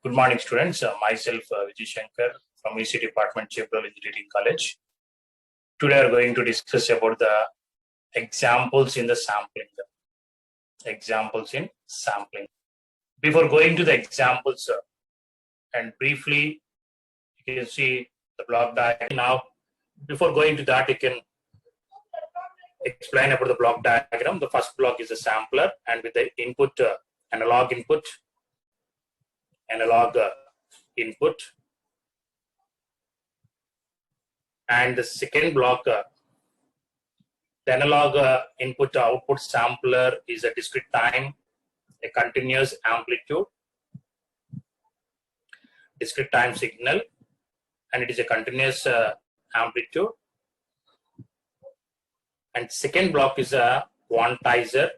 Good morning, students. Myself, Vijay Shankar from EC Department, Chapel Engineering College. Today, we are going to discuss about the examples in the sampling. Examples in sampling. Before going to the examples, and briefly, you can see the block diagram. Now, before going to that, you can explain about the block diagram. The first block is a sampler, and with the input, analog input, and the second block, the analog input to output sampler is a discrete time, a continuous amplitude, discrete time signal, and it is a continuous amplitude. And second block is a quantizer.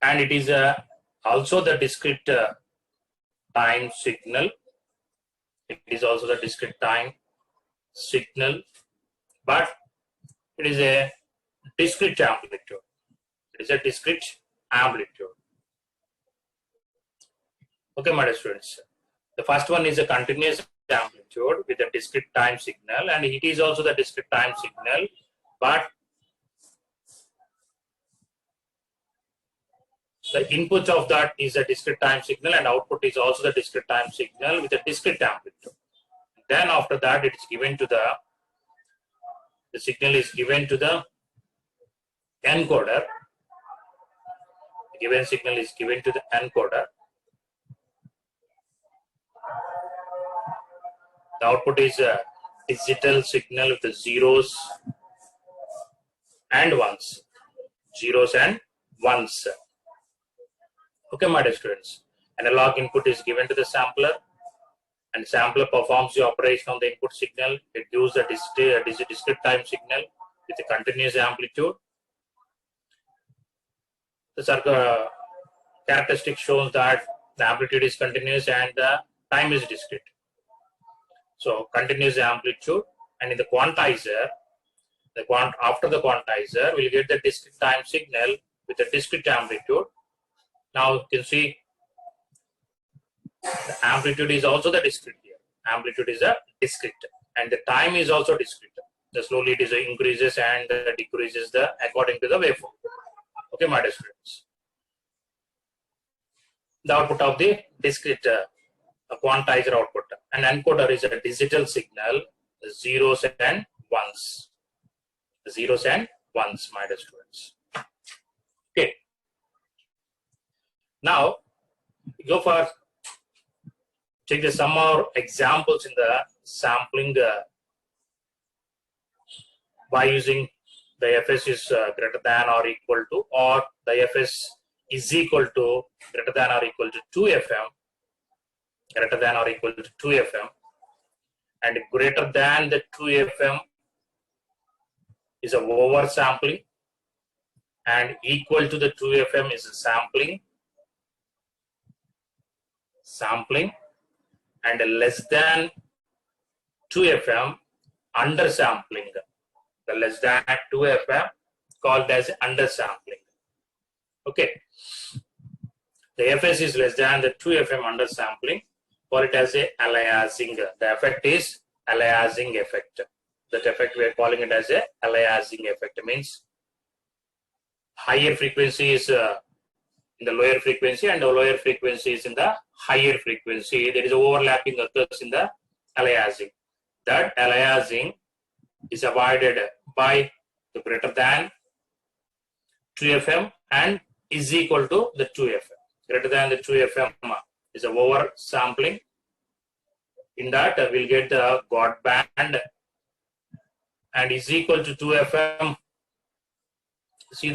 And it is also the discrete time signal. It is also the discrete time signal, but it is a discrete amplitude. Okay, my dear students. The first one is a continuous amplitude with a discrete time signal, and it is also the discrete time signal, but the input of that is a discrete time signal, and output is also the discrete time signal with a discrete amplitude. Then after that, it is given to the signal is given to the encoder. The given signal is given to the encoder. The output is a digital signal with the zeros and ones. Okay, my dear students. Analog input is given to the sampler, and sampler performs the operation on the input signal. It gives a discrete time signal with a continuous amplitude. The characteristic shows that the amplitude is continuous and the time is discrete. So continuous amplitude, and in the quantizer, after the quantizer, we'll get the discrete time signal with a discrete amplitude. Now you can see the amplitude is also the discrete here. Amplitude is a discrete, and the time is also discrete. The slowly it is increases and decreases according to the waveform. Okay, my dear students. The output of the discrete quantizer output. An encoder is a digital signal, zeros and ones. My dear students. Okay. Now, go for take some more examples in the sampling by using the Fs is greater than or equal to, or the Fs is equal to greater than or equal to 2fm, and greater than the 2fm is a oversampling, and equal to the 2fm is a sampling, and less than 2fm undersampling. The less than 2fm called as undersampling. Okay. The Fs is less than the 2fm undersampling, call it as a aliasing. The effect is aliasing effect. That effect we are calling it as a aliasing effect. It means higher frequency is in the lower frequency, and the lower frequency is in the higher frequency. There is overlapping occurs in the aliasing. That aliasing is avoided by the greater than 2fm and is equal to the 2fm. Greater than the 2fm is a oversampling. In that, we'll get the God band, and is equal to 2fm. See,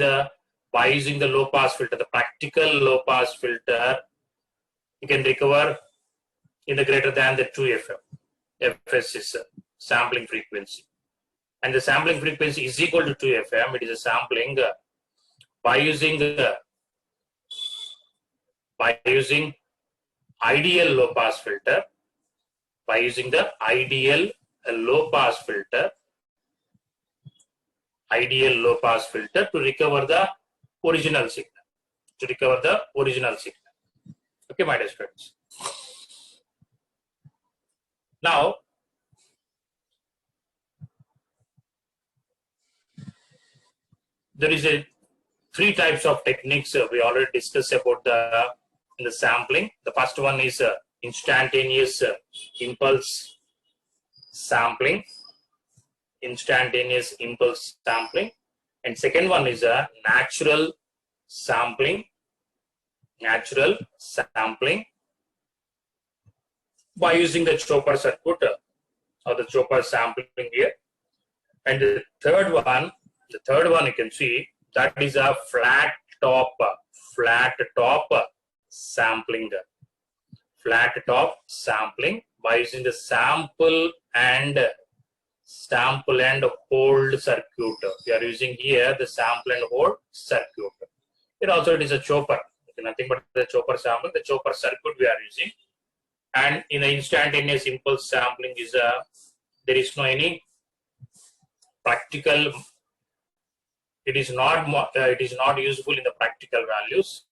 by using the low pass filter, the practical low pass filter, you can recover in the greater than the 2fm. Fs is sampling frequency, and the sampling frequency is equal to 2fm. It is a sampling by using ideal low pass filter. By using the ideal low pass filter to recover the original signal, to recover the original signal. Okay, my dear students. Now, there is a three types of techniques we already discussed about the sampling. The first one is instantaneous impulse sampling, and second one is a natural sampling by using the Chopper circuit or the Chopper sampling here. And the third one you can see, that is a flat top sampling by using the sample and hold circuit. We are using here the sample and hold circuit. Here also it is a chopper, nothing but the chopper sampling, the chopper circuit we are using. And in the instantaneous impulse sampling is there is no any practical. It is not useful in the practical values.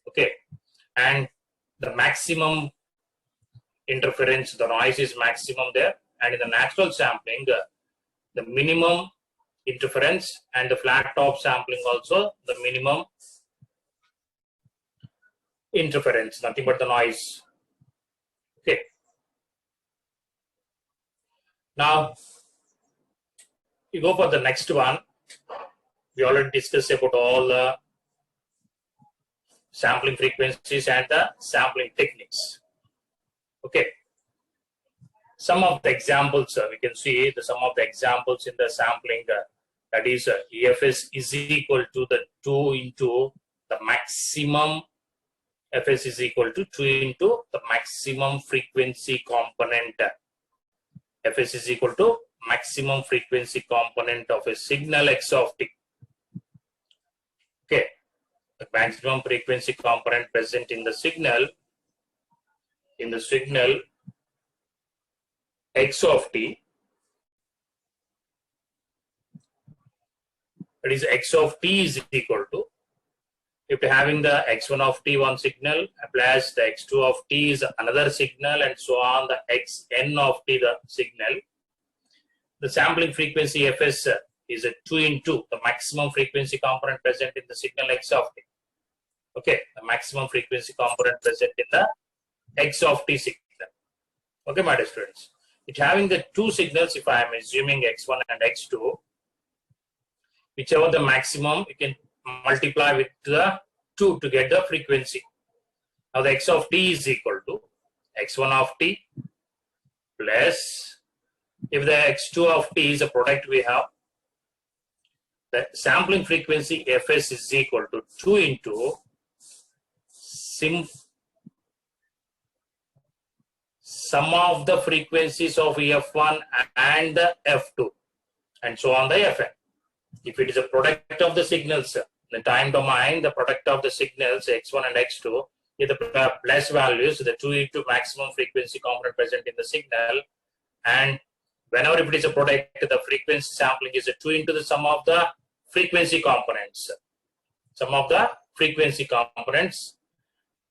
Okay, and the maximum interference, the noise is maximum there, and in the natural sampling, the minimum interference, and the flat top sampling also the minimum interference, nothing but the noise. Okay. Now you go for the next one. We already discussed about all the sampling frequencies and the sampling techniques. Okay. Some of the examples we can see some of the examples in the sampling. That is EFS is equal to the 2 into the maximum. FS is equal to 2 into the maximum frequency component. FS is equal to maximum frequency component of a signal X of t. Okay, the maximum frequency component present in the signal X of t. That is X of t is equal to, if having the X1 of t one signal plus the X2 of t is another signal, and so on, the Xn of t the signal. The sampling frequency Fs is a 2 into the maximum frequency component present in the signal X of t. Okay, the maximum frequency component present in the X of t signal. Okay, my dear students. It having the two signals, if I am assuming X1 and X2, whichever the maximum, you can multiply with the 2 to get the frequency. Now the X of t is equal to X1 of t plus, if the X2 of t is a product we have, the sampling frequency Fs is equal to 2 into sum of the frequencies of F1 and the F2, and so on the Fn. If it is a product of the signals, the time domain, the product of the signals X1 and X2, if the plus values, the 2 into maximum frequency component present in the signal, and whenever if it is a product, the frequency sampling is a 2 into the sum of the frequency components.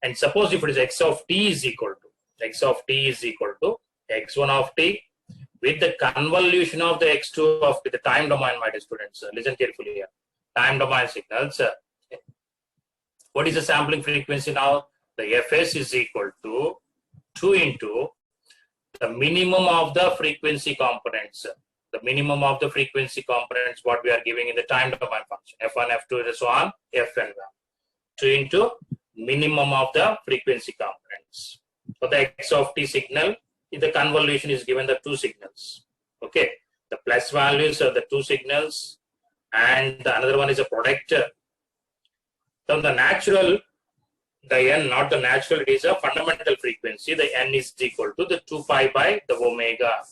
And suppose if it is X of t is equal to X1 of t with the convolution of the X2 of the time domain, my dear students. Listen carefully here. Time domain signals. What is the sampling frequency now? The Fs is equal to 2 into the minimum of the frequency components. The minimum of the frequency components, what we are giving in the time domain function. F1, F2, and so on, Fn. 2 into minimum of the frequency components. For the X of t signal, if the convolution is given the two signals. Okay, the plus values are the two signals, and the another one is a product. From the natural, the n, not the natural, it is a fundamental frequency. The n is equal to the 2 pi by the omega,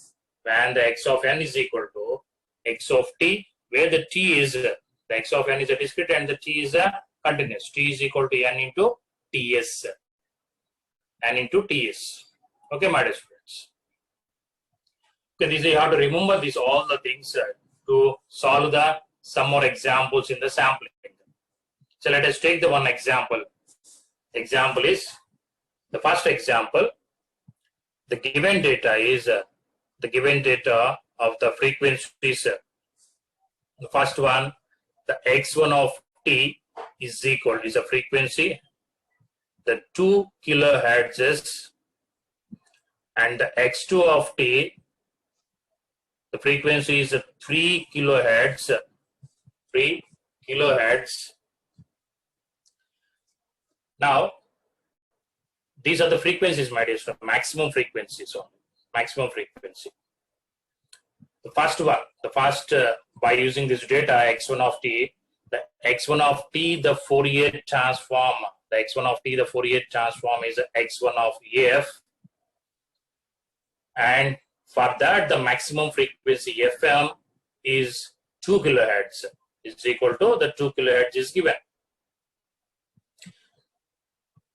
when the X of n is equal to X of t, where the t is, the X of n is a discrete and the t is a continuous. T is equal to n into ts. Okay, my dear students. Okay, this you have to remember these all the things to solve some more examples in the sampling. So let us take the one example. Example is the first example. The given data is the given data of the frequencies. The first one, the x1 of t is a frequency, the 2 kilohertz, and the x2 of t, the frequency is 3 kilohertz. 3 kilohertz. Now, these are the frequencies, my dear students, maximum frequency. So, maximum frequency. The first one, by using this data x1 of t, the x1 of t, the Fourier transform, the x1 of t, the Fourier transform is x1 of f, and for that the maximum frequency FM is 2 kilohertz, is equal to the 2 kilohertz is given.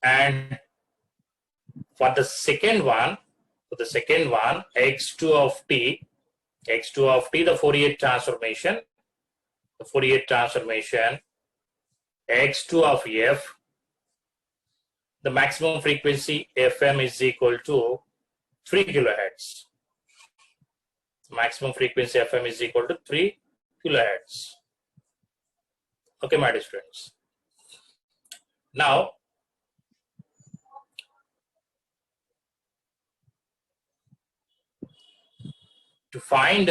And for the second one, x2 of t, the Fourier transformation, x2 of f, the maximum frequency FM is equal to 3 kilohertz. Maximum frequency FM is equal to 3 kilohertz. Okay, my dear students. Now, to find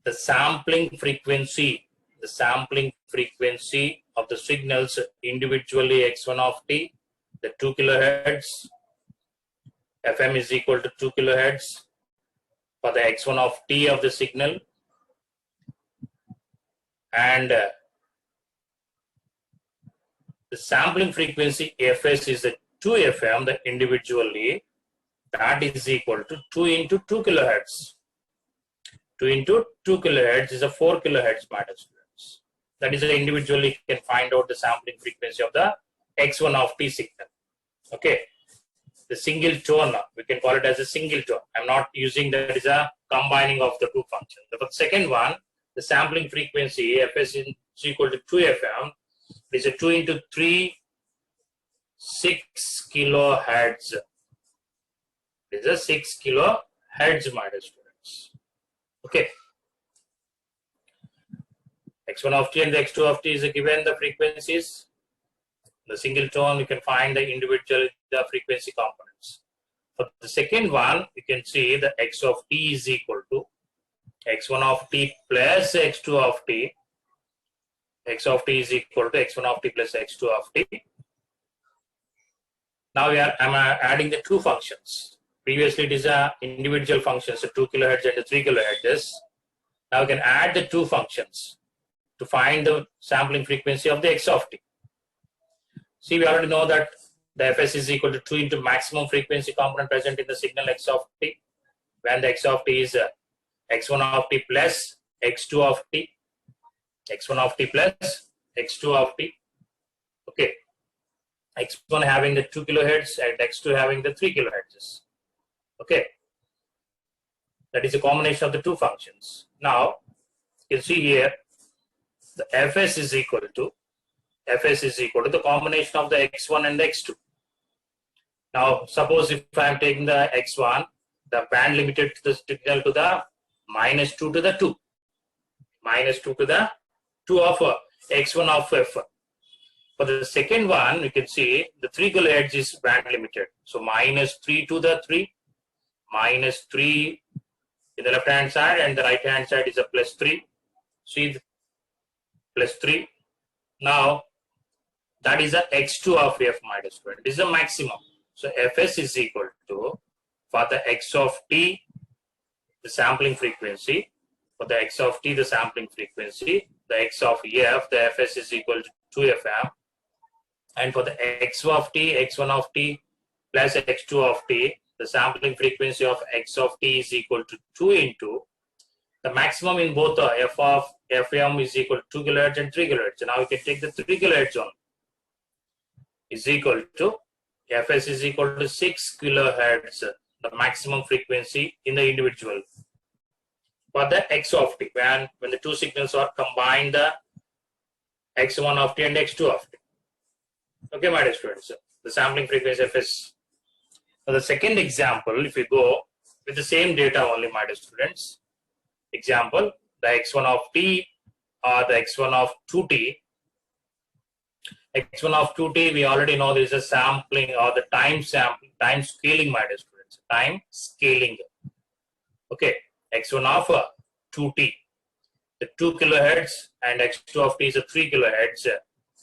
the sampling frequency of the signals individually, x1 of t, the 2 kilohertz, FM is equal to 2 kilohertz for the x1 of t of the signal, and the sampling frequency Fs is the 2 FM, the individually, that is equal to 2 into 2 kilohertz. 2 into 2 kilohertz is a 4 kilohertz, my dear students. That is the individually you can find out the sampling frequency of the x1 of t signal. Okay. The single tone, we can call it as a single tone. I'm not using that as a combining of the two functions. The second one, the sampling frequency Fs is equal to 2 FM. It is a 2 into 3, 6 kilohertz. It is a 6 kilohertz, my dear students. Okay. x1 of t and the x2 of t is given the frequencies. The single tone, you can find the individual the frequency components. For the second one, you can see the x of t is equal to x1 of t plus x2 of t. X of t is equal to x1 of t plus x2 of t. Now I'm adding the two functions. Previously, it is a individual functions, so 2 kilohertz and 3 kilohertz. Now we can add the two functions to find the sampling frequency of the x of t. See, we already know that the Fs is equal to 2 into maximum frequency component present in the signal x of t, when the x of t is x1 of t plus x2 of t, x1 of t plus x2 of t. Okay, x1 having the 2 kilohertz and x2 having the 3 kilohertz. Okay, that is a combination of the two functions. Now, you can see here the Fs is equal to the combination of the x1 and the x2. Now, suppose if I am taking the x1, the band limited to the signal to the minus 2 to the 2. Minus 2 to the 2 of x1 of f. For the second one, you can see the 3 kilohertz is band limited. So, minus 3 to the 3. Minus 3 in the left hand side and the right hand side is a plus 3. See, plus 3. Now, that is a x2 of f minus 2. It is a maximum. So, Fs is equal to, for the x of t, the sampling frequency. For the x of t, the sampling frequency. The x of f, the Fs is equal to 2 FM. And for the x of t, x1 of t plus x2 of t, the sampling frequency of x of t is equal to 2 into the maximum in both f of fm is equal to 2 kilohertz and 3 kilohertz. So now we can take the 3 kilohertz on is equal to Fs is equal to 6 kilohertz, the maximum frequency in the individual. For the x of t, when the two signals are combined, x1 of t and x2 of t. Okay, my dear students, the sampling frequency fs. Now the second example, if we go with the same data only, my dear students, example, the x1 of t or the x1 of 2t. x1 of 2t, we already know there is a sampling or the time scaling, my dear students, time scaling. Okay, x1 of 2t, the 2 kilohertz, and x2 of t is a 3 kilohertz.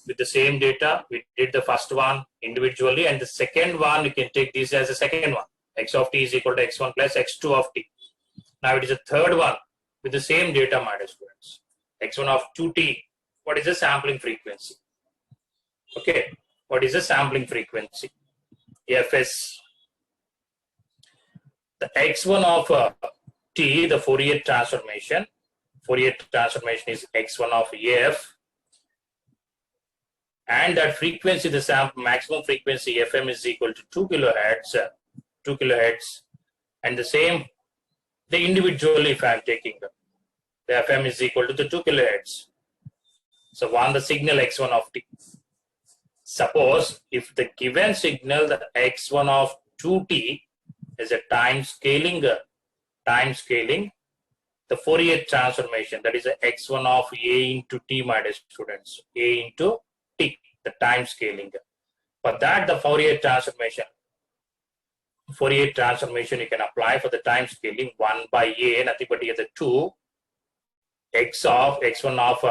With the same data, we did the first one individually, and the second one, you can take this as a second one. X of t is equal to x1 plus x2 of t. Now it is a third one with the same data, my dear students. x1 of 2t, what is the sampling frequency? Okay, what is the sampling frequency? Fs. The x1 of t, the Fourier transformation is x1 of f, and that frequency, the sample maximum frequency fm is equal to 2 kilohertz, and the same, the individually, if I am taking the fm is equal to the 2 kilohertz. So one, the signal x1 of t. Suppose if the given signal, the x1 of 2t is a time scaling, the Fourier transformation, that is a x1 of a into t, my dear students, a into t, the time scaling. For that, the Fourier transformation you can apply for the time scaling 1 by a, nothing but here the 2 x1 of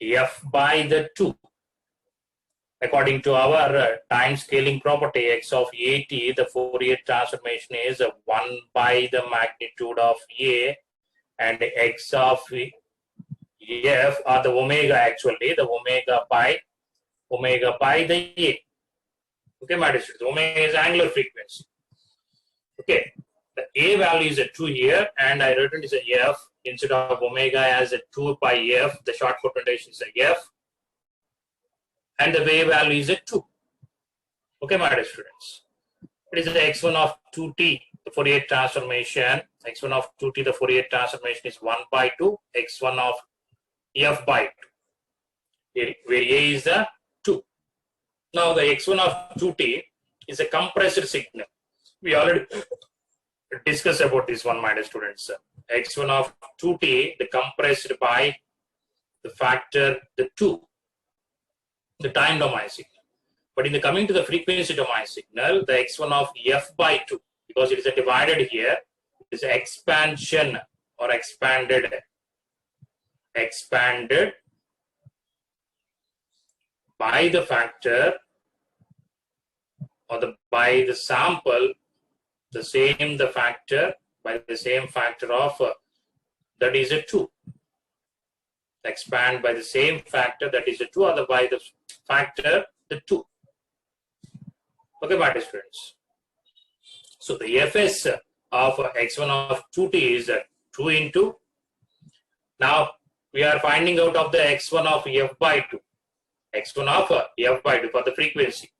f by the 2. According to our time scaling property, x of at, the Fourier transformation is 1 by the magnitude of a, and x of f, or the omega, actually the omega by the a. Okay, my dear students, omega is angular frequency. Okay, the a value is a 2 here, and I written is a f instead of omega as a 2 by f. The short notation is a f, and the a value is a 2. Okay, my dear students, it is the x1 of 2t, the Fourier transformation. x1 of 2t, the Fourier transformation is 1 by 2 x1 of f by 2, where a is the 2. Now the x1 of 2t is a compressed signal. We already discussed about this one, my dear students. x1 of 2t, the compressed by the factor the 2, the time domain signal. But in the coming to the frequency domain signal, the x1 of f by 2, because it is a divided here, it is expansion or expanded by the factor or by the sample, the same factor of that is a 2. Expand by the same factor, that is a 2, or by the factor the 2. Okay, my dear students. So the fs of x1 of 2t is 2 into. Now we are finding out of the x1 of f by 2. x1 of f by 2 for the frequency.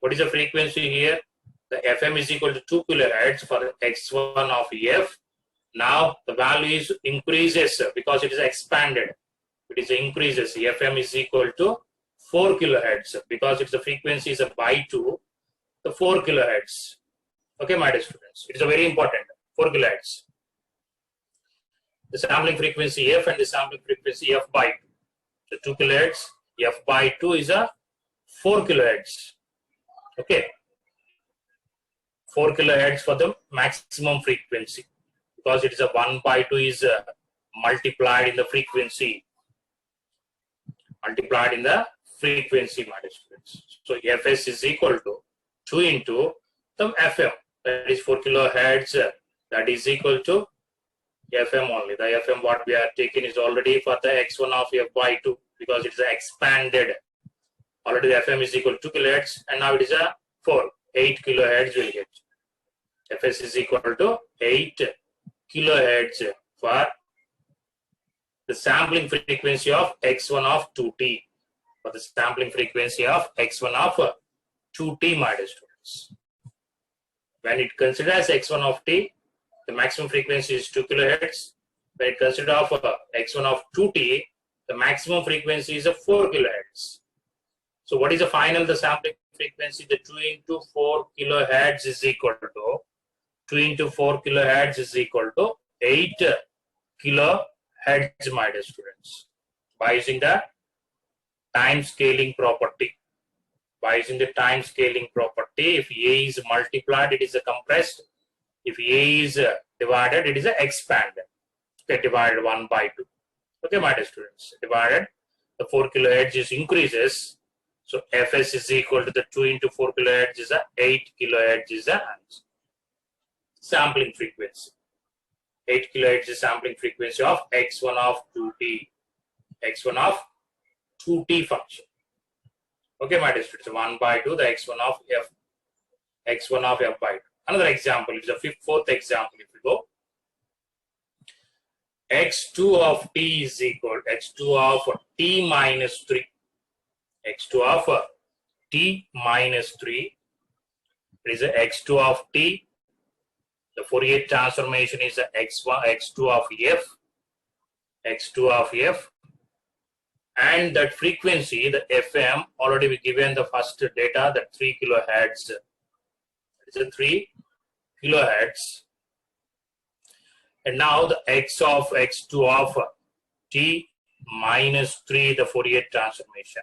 What is the frequency here? The fm is equal to 2 kilohertz for the x1 of f. Now the value is increases because it is expanded. It is increases. fm is equal to 4 kilohertz because it's the frequency is a by 2, the 4 kilohertz. Okay, my dear students, it is a very important 4 kilohertz. The sampling frequency f and the sampling frequency f by 2. The 2 kilohertz, f by 2 is a 4 kilohertz. Okay, 4 kilohertz for the maximum frequency, because it is a 1 by 2 is multiplied in the frequency. My dear students. So fs is equal to 2 into the fm, that is 4 kilohertz, that is equal to fm only. The fm what we are taking is already for the x1 of f by 2, because it is expanded. Already the fm is equal to 2 kilohertz, and now it is a 8 kilohertz will get. fs is equal to 8 kilohertz for the sampling frequency of x1 of 2t. For the sampling frequency of x1 of 2t, my dear students. When it considers x1 of t, the maximum frequency is 2 kilohertz. When it considers of x1 of 2t, The maximum frequency is a 4 kilohertz. So what is the final, the sampling frequency? The 2 into 4 kilohertz is equal to 2 into 4 kilohertz is equal to 8 kilohertz, my dear students. By using the time scaling property. By using the time scaling property, if A is multiplied, it is a compressed. If A is divided, it is a expanded. Okay, divided 1 by 2. Okay, my dear students. Divided, the 4 kilohertz is increases. So Fs is equal to the 2 into 4 kilohertz is a 8 kilohertz is a sampling frequency. 8 kilohertz is sampling frequency of x1 of 2t. x1 of 2t function. Okay, my dear students, 1 by 2, the x1 of f. x1 of f by 2. Another example is the fourth example. If we go, x2 of t is equal to x2 of t minus 3. x2 of t minus 3. It is a x2 of t. The Fourier transformation is a x2 of f. x2 of f. And that frequency, the FM, already we given the first data, that 3 kilohertz. It's a 3 kilohertz. And now the x of x2 of t minus 3, the Fourier transformation.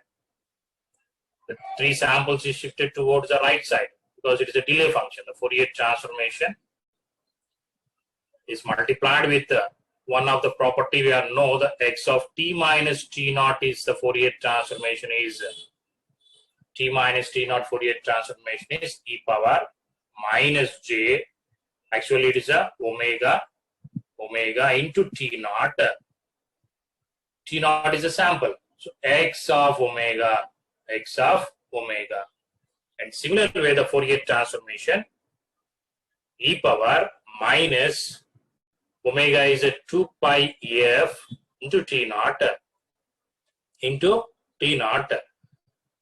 The 3 samples is shifted towards the right side because it is a delay function. The Fourier transformation is multiplied with one of the property we are know, the x of t minus t naught is the Fourier transformation is t minus t naught Fourier transformation is e power minus j. Actually, it is a omega into t naught. T naught is a sample. So x of omega. And similar way, the Fourier transformation e power minus omega is a 2 pi f into t naught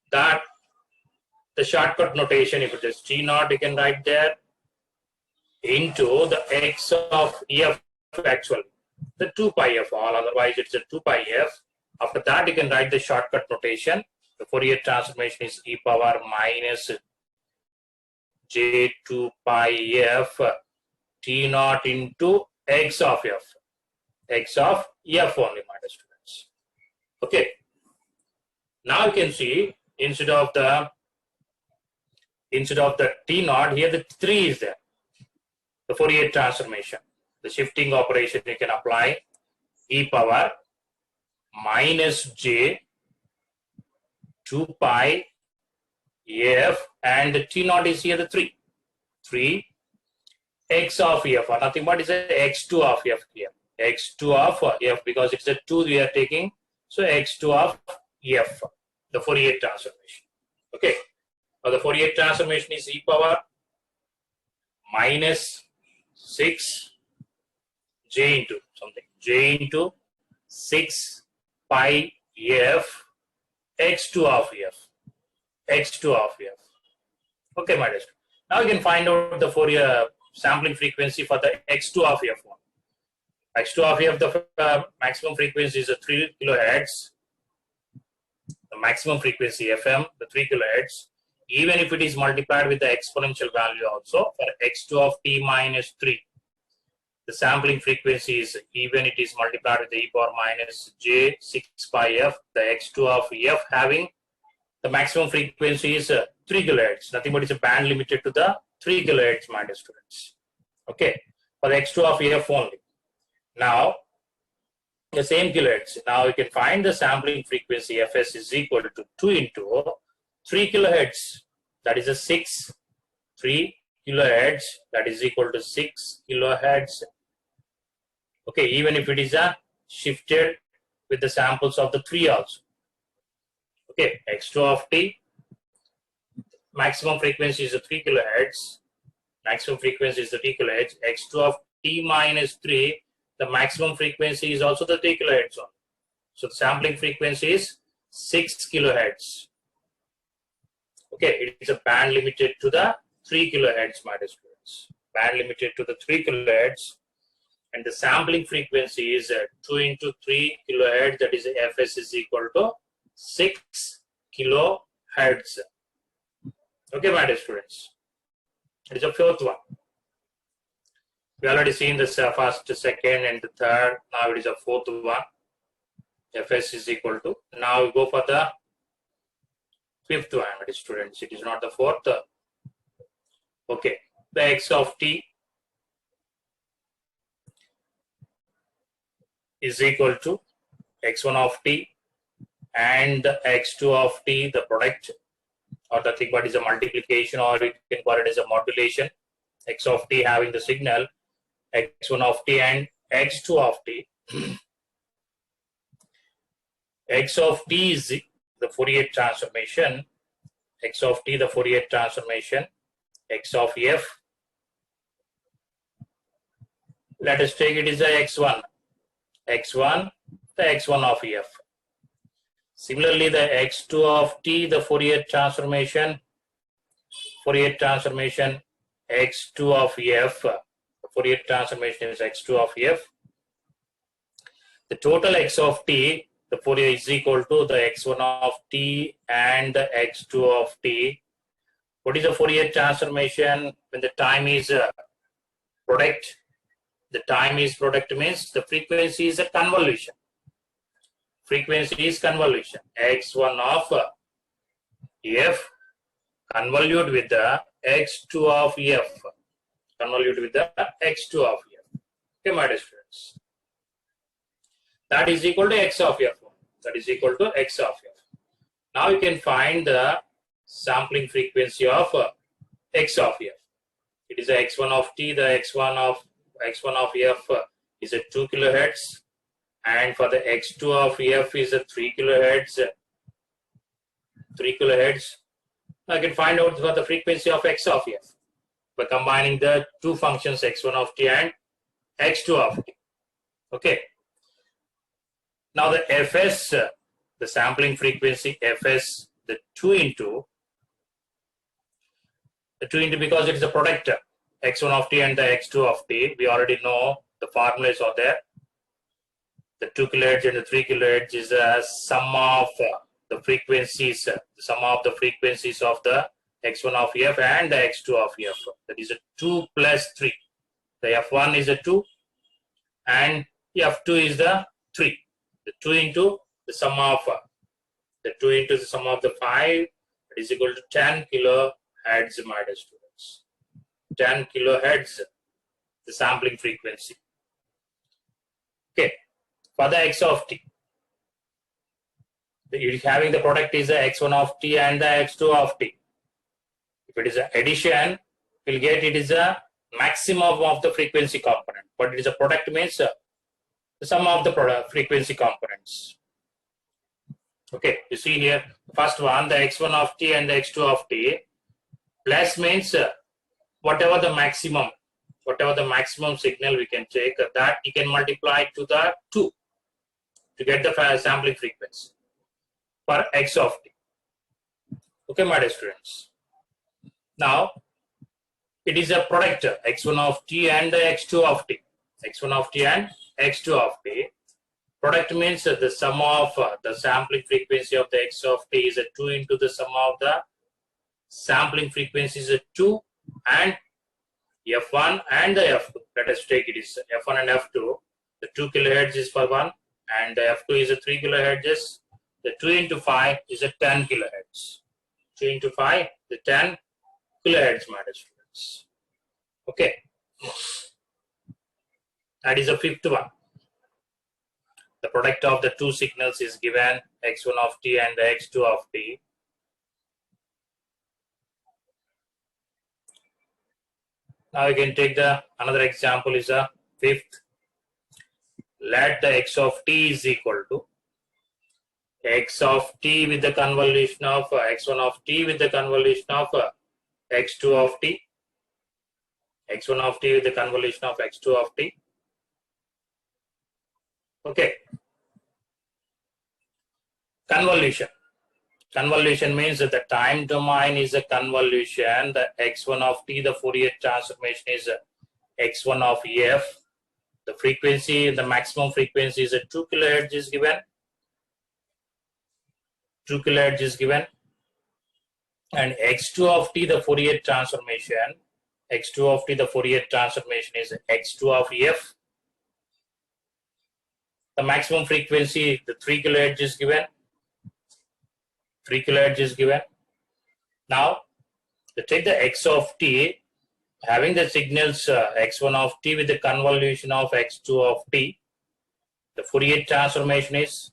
That the shortcut notation, if it is t naught, you can write there into the x of f actually, the 2 pi f all, otherwise it's a 2 pi f. After that, you can write the shortcut notation. The Fourier transformation is e power minus j 2 pi f t naught into x of f only, my dear students. Okay. Now you can see instead of the t naught, here the 3 is there. The Fourier transformation, the shifting operation you can apply e power minus j 2 pi f, and the t naught is here the 3 x of f, or nothing but is a x2 of f here. x2 of f, because it's a 2 we are taking, so x2 of f, the Fourier transformation. Okay, now the Fourier transformation is e power minus 6 j into something, j into 6 pi f x2 of f. Okay, my dear. Now you can find out the Fourier sampling frequency for the x2 of f1. x2 of f, the maximum frequency is a 3 kilohertz. The maximum frequency FM, the 3 kilohertz. Even if it is multiplied with the exponential value also, for x2 of t minus 3, the sampling frequency is, even it is multiplied with the e power minus j 6 pi f, the x2 of f having the maximum frequency is 3 kilohertz. Nothing but it's a band limited to the 3 kilohertz, my dear students. Okay, for the x2 of f only. Now, the same kilohertz. Now you can find the sampling frequency Fs is equal to 2 into 3 kilohertz. That is a 3 kilohertz. That is equal to 6 kilohertz. Okay, even if it is a shifted with the samples of the 3 also. Okay, x2 of t, maximum frequency is a 3 kilohertz. Maximum frequency is the 3 kilohertz. x2 of t minus 3, the maximum frequency is also the 3 kilohertz on. So the sampling frequency is 6 kilohertz. Okay, it is a band limited to the 3 kilohertz, my dear students. Band limited to the 3 kilohertz. and the sampling frequency is 2 into 3 kilohertz, that is fs is equal to 6 kilohertz. Okay, my dear students. It is the fourth one. We already seen the first, second, and the third. Now it is a fourth one. Fs is equal to. Now we go for the fifth one, my dear students. It is not the fourth. Okay, the x of t is equal to x1 of t and x2 of t, the product, or the thing what is a multiplication, or you can call it as a modulation. X of t having the signal x1 of t and x2 of t. X of t is the Fourier transformation. X of t, the Fourier transformation. X of f. Let us take it as a x1. X1, the x1 of f. Similarly, the x2 of t, the Fourier transformation. Fourier transformation x2 of f. The Fourier transformation is x2 of f. The total x of t, the Fourier is equal to the x1 of t and the x2 of t. What is the Fourier transformation when the time is product? The time is product means the frequency is a convolution. Frequency is convolution. x1 of f convolute with the x2 of f. Convolute with the x2 of f. Okay, my dear students. That is equal to x of f. That is equal to x of f. Now you can find the sampling frequency of x of f. It is a x1 of t, the x1 of f is a 2 kilohertz, and for the x2 of f is a 3 kilohertz. 3 kilohertz. I can find out for the frequency of x of f by combining the two functions x1 of t and x2 of t. Okay. Now the fs, the sampling frequency fs, the 2 into because it is a product x1 of t and the x2 of t. We already know the formulas are there. The 2 kilohertz and the 3 kilohertz is a sum of the frequencies, the sum of the frequencies of the x1 of f and the x2 of f. That is a 2 plus 3. The f1 is a 2 and f2 is the 3. The 2 into the sum of the 5 is equal to 10 kilohertz, my dear students. 10 kilohertz, the sampling frequency. Okay, for the x of t, having the product is the x1 of t and the x2 of t. If it is an addition, we'll get it is a maximum of the frequency component, but it is a product means the sum of the product frequency components. Okay, you see here, first one, the x1 of t and the x2 of t, plus means whatever the maximum signal we can take, that you can multiply to the 2 to get the sampling frequency for x of t. Okay, my dear students. Now, it is a product x1 of t and the x2 of t. x1 of t and x2 of t. Product means the sum of the sampling frequency of the x of t is a 2 into the sum of the sampling frequency is a 2 and f1 and the f2. Let us take it is f1 and f2. The 2 kilohertz is for 1 and the f2 is a 3 kilohertz. The 2 into 5 is a 10 kilohertz. 2 into 5, the 10 kilohertz, my dear students. Okay. That is the fifth one. The product of the two signals is given x1 of t and the x2 of t. Now you can take another example is a fifth. Let the x of t is equal to x of t with the convolution of x1 of t with the convolution of x2 of t. x1 of t with the convolution of x2 of t. Okay. Convolution. Convolution means that the time domain is a convolution. The x1 of t, the Fourier transformation is x1 of f. The frequency, the maximum frequency is a 2 kilohertz is given. 2 kilohertz is given. And x2 of t, the Fourier transformation, x2 of t, the Fourier transformation is x2 of f. The maximum frequency, the 3 kilohertz is given. 3 kilohertz is given. Now, to take the x of t, having the signals x1 of t with the convolution of x2 of t, the Fourier transformation is,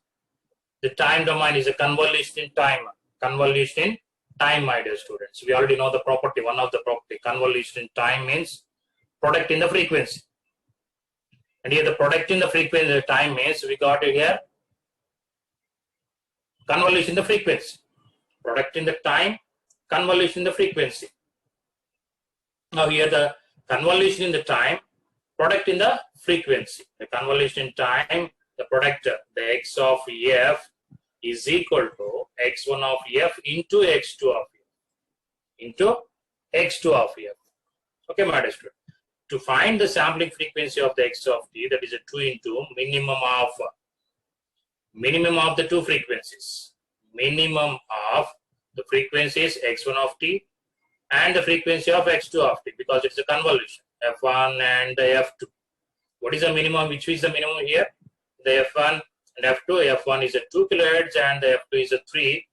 the time domain is a convolution in time. Convolution in time, my dear students. We already know the property, one of the property. Convolution in time means product in the frequency. And here the product in the frequency, the time means we got it here, convolution in the frequency. Product in the time, convolution in the frequency. Now here the convolution in the time, product in the frequency. The convolution in time, the product, the x of f is equal to x1 of f into x2 of f. Into x2 of f. Okay, my dear student. To find the sampling frequency of the x of t, that is a 2 into minimum of the two frequencies. Minimum of the frequencies x1 of t and the frequency of x2 of t, because it's a convolution, f1 and f2. What is the minimum? Which is the minimum here? The f1 and f2. F1 is a 2 kilohertz and the f2 is a 3.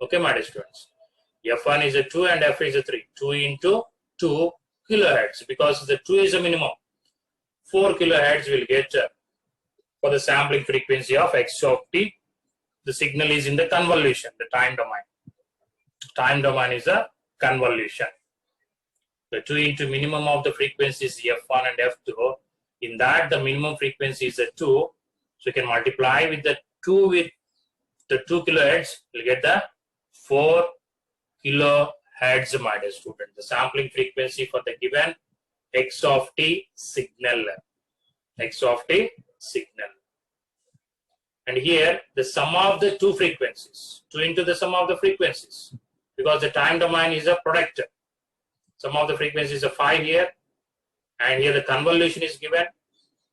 Okay, my dear students. F1 is a 2 and f is a 3. 2 into 2 kilohertz, because the 2 is a minimum. 4 kilohertz will get for the sampling frequency of x of t. The signal is in the convolution, the time domain. Time domain is a convolution. The 2 into minimum of the frequencies f1 and f2. In that, the minimum frequency is a 2. So you can multiply with the 2 with the 2 kilohertz. You'll get the 4 kilohertz, my dear student. The sampling frequency for the given x of t signal. X of t signal. And here, the sum of the two frequencies. 2 into the sum of the frequencies. Because the time domain is a product. Sum of the frequencies is a 5 here. And here the convolution is given.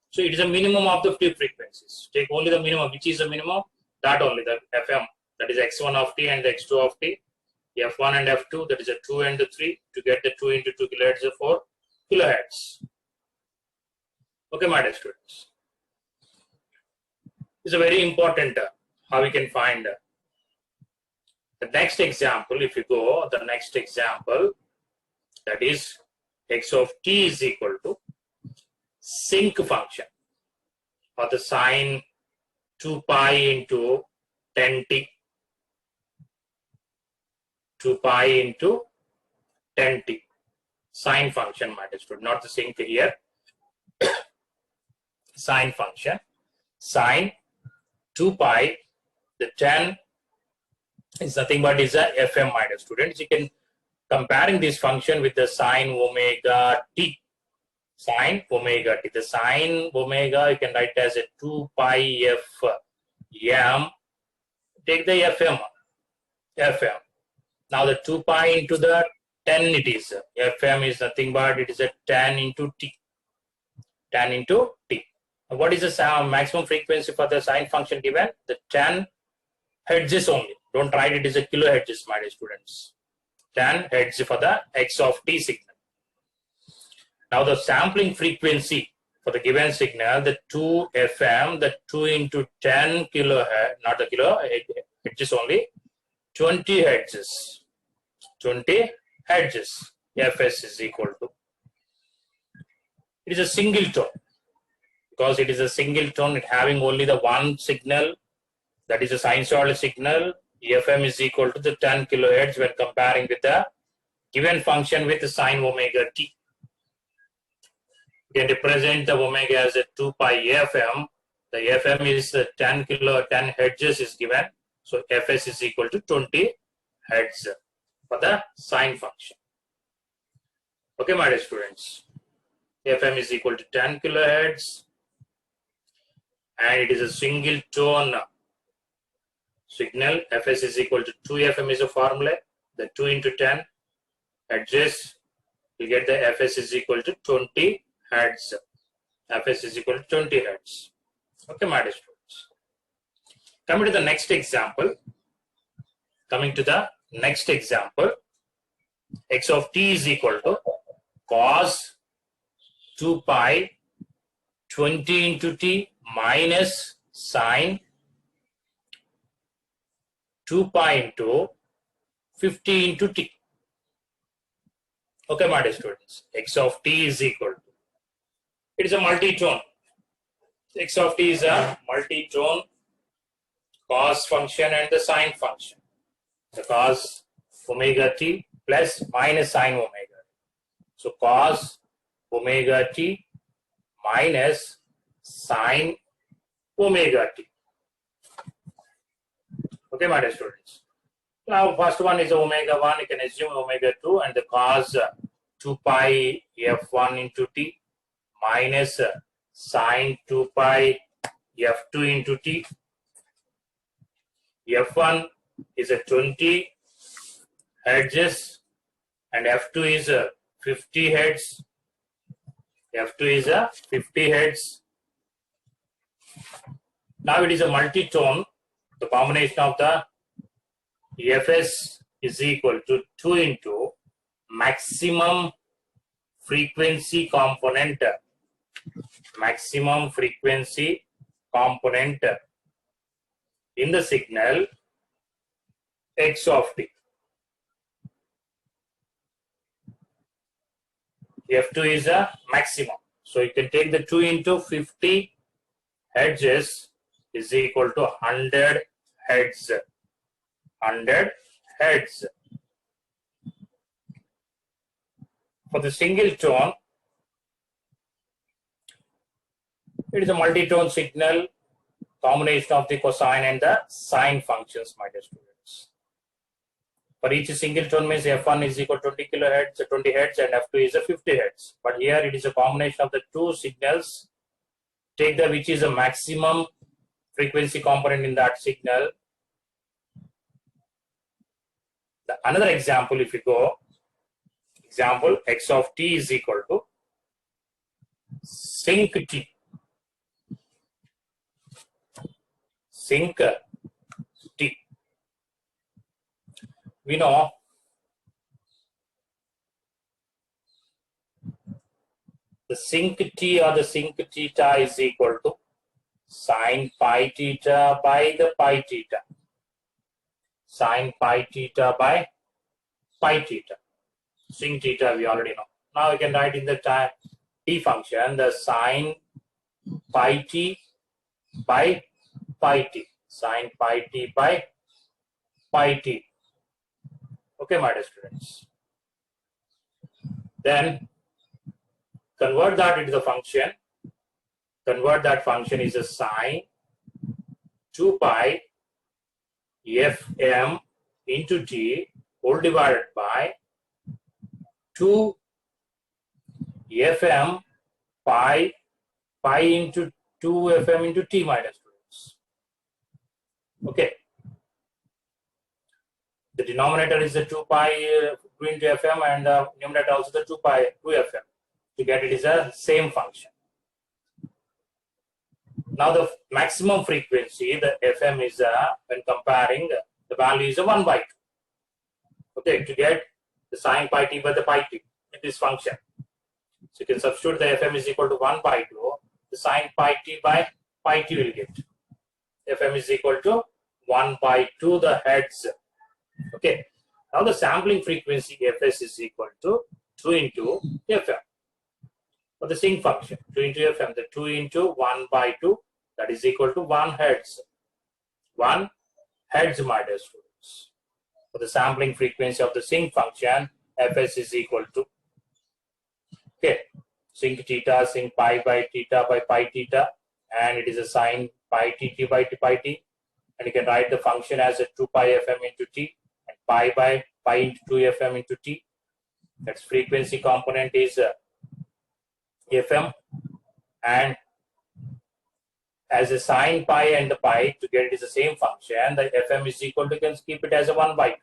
So it is a minimum of the two frequencies. Take only the minimum. Which is the minimum? That only, the FM. That is x1 of t and the x2 of t. F1 and f2, that is a 2 and the 3. To get the 2 into 2 kilohertz is 4 kilohertz. Okay, my dear students. It's a very important how we can find the next example. If you go the next example, that is x of t is equal to sinc function or the sine 2 pi into 10t. 2 pi into 10t. Sine function, my dear student, not the sinc here. Sine function. Sine 2 pi, the 10 is nothing but is a fm, my dear students. You can comparing this function with the sine omega t. Sine omega t. The sine omega you can write as a 2 pi f m. Take the fm. Fm. Now the 2 pi into the 10 it is. Fm is nothing but it is a 10 into t. 10 into t. What is the maximum frequency for the sine function given? The 10 hertz only. Don't write it is a kilohertz, my dear students. 10 hertz for the x of t signal. Now the sampling frequency for the given signal, the 2 FM, the 2 into 10 kilohertz, not the kilo, hertz only, 20 hertz. 20 hertz. Fs is equal to. It is a single tone. Because it is a single tone, it having only the one signal, that is a sinusoidal signal. FM is equal to the 10 kilohertz when comparing with the given function with the sine omega t. You can represent the omega as a 2 pi FM. The FM is 10 hertz is given. So Fs is equal to 20 hertz for the sine function. Okay, my dear students. FM is equal to 10 kilohertz. And it is a single tone signal. Fs is equal to 2fm is a formula. The 2 into 10 hertz, you get the Fs is equal to 20 hertz. Fs is equal to 20 hertz. Okay, my dear students. Coming to the next example. X of t is equal to cos 2 pi 20 into t minus sine 2 pi into 50 into t. Okay, my dear students. X of t is equal to, it is a multi-tone. X of t is a multi-tone cos function and the sine function. The cos omega t plus minus sine omega. So cos omega t minus sine omega t. Okay, my dear students. Now, first one is omega 1. You can assume omega 2 and the cos 2 pi f1 into t minus sine 2 pi f2 into t. F1 is a 20 hertz and F2 is a 50 hertz. F2 is a 50 hertz. Now it is a multi-tone. The combination of the Fs is equal to 2 into maximum frequency component. Maximum frequency component in the signal X of t. F2 is a maximum. So you can take the 2 into 50 hertz is equal to 100 hertz. 100 hertz. For the single tone, it is a multi-tone signal, combination of the cosine and the sine functions, my dear students. For each single tone means F1 is equal to 20 kilohertz, 20 hertz, and F2 is a 50 hertz. But here it is a combination of the two signals. Take the which is a maximum frequency component in that signal. Another example, if you go, example X of t is equal to sinc t. Sinc t. We know the sinc t or the sinc theta is equal to sine pi theta by the pi theta. Sine pi theta by pi theta. Sin theta we already know. Now we can write in the t function the sine pi t by pi t. Sine pi t by pi t. Okay, my dear students. Then convert that into the function. Convert that function is a sine 2 pi fm into t whole divided by 2 fm pi into 2 fm into t, my dear students. Okay. The denominator is the 2 pi 2 into fm and the numerator also the 2 pi 2 fm. To get it is a same function. Now the maximum frequency, the fm is when comparing the value is a 1 by 2. Okay, to get the sine pi t by the pi t in this function. So you can substitute the fm is equal to 1 by 2. The sine pi t by pi t will get. Fm is equal to 1 by 2 the hertz. Okay. Now the sampling frequency Fs is equal to 2 into Fm. For the sinc function, 2 into Fm, the 2 into 1 by 2, that is equal to 1 hertz. 1 hertz, my dear students. For the sampling frequency of the sinc function, Fs is equal to, okay, sinc theta, sinc pi by theta by pi theta, and it is a sine pi tt by pi t, and you can write the function as a 2 pi Fm into t, and pi by pi into 2 Fm into t. That's frequency component is Fm, and as a sine pi and the pi, to get it is the same function, the Fm is equal to, you can keep it as a 1 by 2.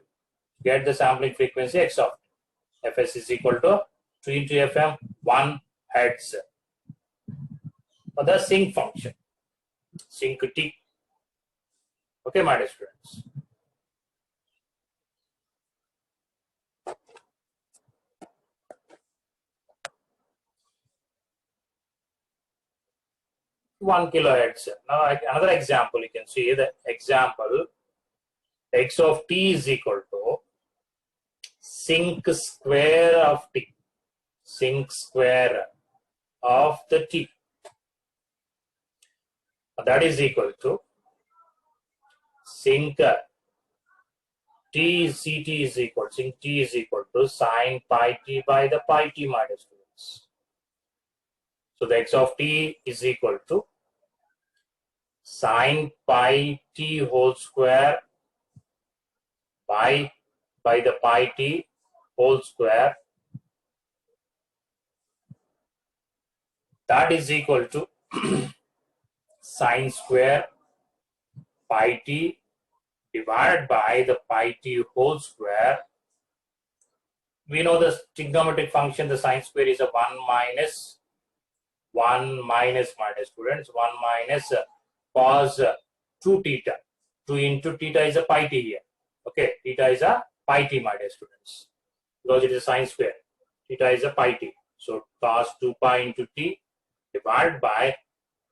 Get the sampling frequency X of t. Fs is equal to 2 into Fm, 1 hertz. for the sinc function, sinc t. Okay, my dear students. One kilohertz. Now another example, you can see the example x of t is equal to sinc square of t, sinc square of the t. That is equal to sinc t ct is equal, sinc t is equal to sine pi t by the pi t, my dear students. So the x of t is equal to sine pi t whole square by the pi t whole square. That is equal to sine square pi t divided by the pi t whole square. We know the trigonometric function, the sine square is a 1 minus, my dear students, 1 minus cos 2 theta. 2 into theta is a pi t here. Okay, theta is a pi t, my dear students, because it is a sine square. Theta is a pi t. So cos 2 pi into t divided by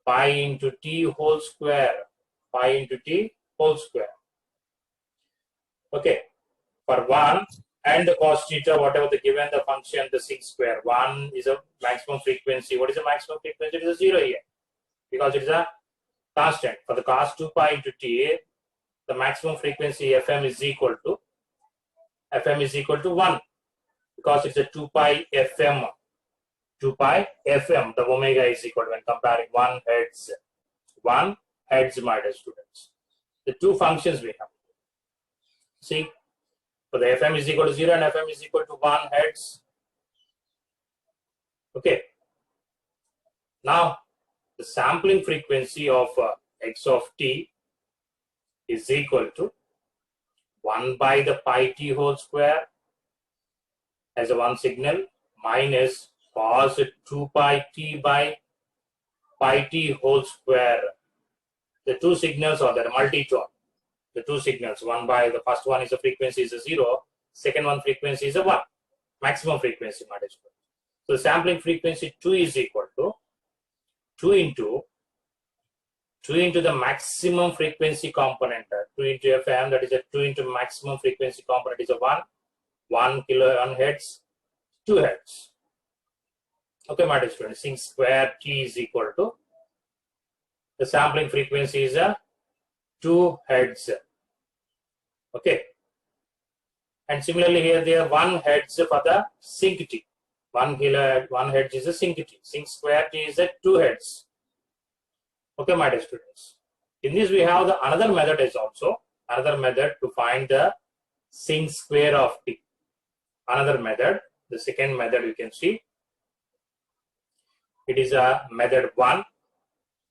pi into t whole square. Pi into t whole square. Okay, for 1 and the cos theta, whatever the given the function, the sinc square. 1 is a maximum frequency. What is the maximum frequency? It is a 0 here because it is a constant. For the cos 2 pi into t, the maximum frequency fm is equal to 1 because it's a 2 pi fm. 2 pi fm, the omega is equal to, when comparing 1 hertz, my dear students. The two functions we have. See, for the fm is equal to 0 and fm is equal to 1 hertz. Okay. Now, the sampling frequency of x of t is equal to 1 by the pi t whole square as a one signal minus cos 2 pi t by pi t whole square. The two signals are there, multi-tone. The two signals, one by the first one is a frequency is a 0, second one frequency is a 1, maximum frequency, my dear students. So the sampling frequency 2 is equal to 2 into the maximum frequency component, 2 into fm, that is a 2 into maximum frequency component is a 1 kilohertz, 2 hertz. Okay, my dear students, sinc square t is equal to the sampling frequency is a 2 hertz. Okay, and similarly here they are 1 hertz for the sinc t. 1 hertz is a sinc t. Sinc square t is a 2 hertz. Okay, my dear students. In this we have the another method is also another method to find the sinc square of t. Another method, the second method you can see. It is a method 1,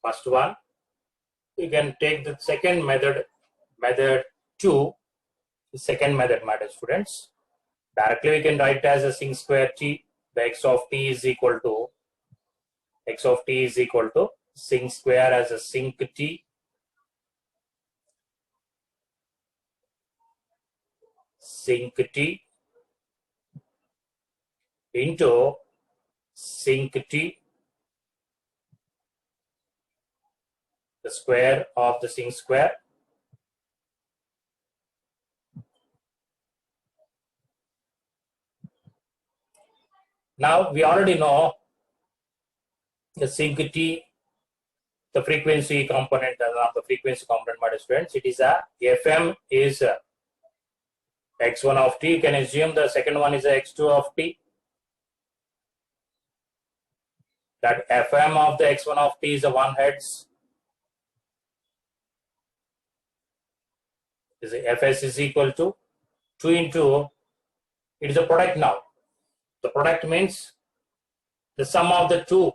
first one. You can take the second method, method 2, the second method, my dear students. Directly we can write it as a sinc square t. The x of t is equal to sinc square as a sinc t into sinc t, the square of the sinc square, now we already know the sinc t, the frequency component, my dear students. It is a fm is x1 of t. You can assume the second one is a x2 of t. That fm of the x1 of t is a 1 hertz. Fs is equal to 2 into, it is a product now. The product means the sum of the two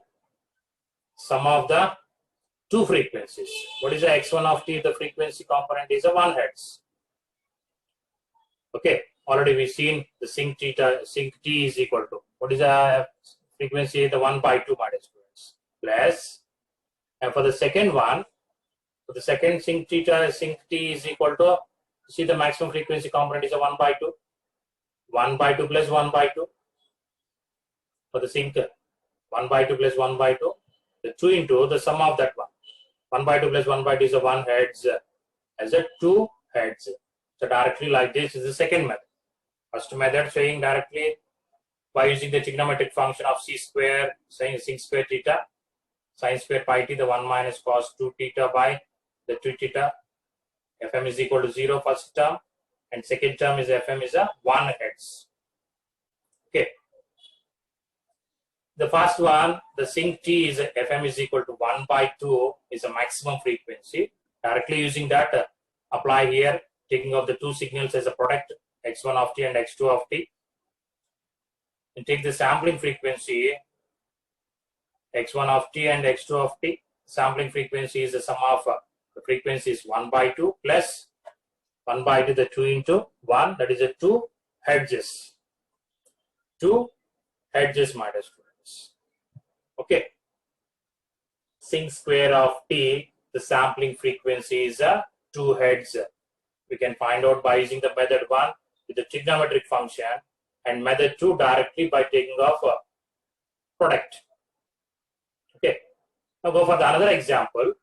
frequencies. What is the x1 of t? The frequency component is a 1 hertz. Okay, already we've seen the sinc t is equal to, what is the frequency? The 1 by 2, my dear students, plus And for the second one, for the second sinc theta, sinc t is equal to, see the maximum frequency component is a 1 by 2. 1 by 2 plus 1 by 2. For the sinc, 1 by 2 plus 1 by 2. The 2 into the sum of that one. 1 by 2 plus 1 by 2 is a 1 heads as a 2 heads. So directly like this is the second method. First method showing directly by using the trigonometric function of c square, saying sin square theta, sin square pi t, the 1 minus cos 2 theta by the 2 theta. Fm is equal to 0 first term, and second term is Fm is a 1 heads. Okay. The first one, the sinc t is Fm is equal to 1 by 2 is a maximum frequency. Directly using that, apply here, taking of the two signals as a product, x1 of t and x2 of t. And take the sampling frequency, x1 of t and x2 of t. Sampling frequency is the sum of the frequencies 1 by 2 plus 1 by 2, the 2 into 1, that is a 2 hedges. 2 hedges, my dear students. Okay. Sinc square of t, the sampling frequency is 2 heads. We can find out by using the method 1 with the trigonometric function, and method 2 directly by taking off product. Okay. Now go for the another example.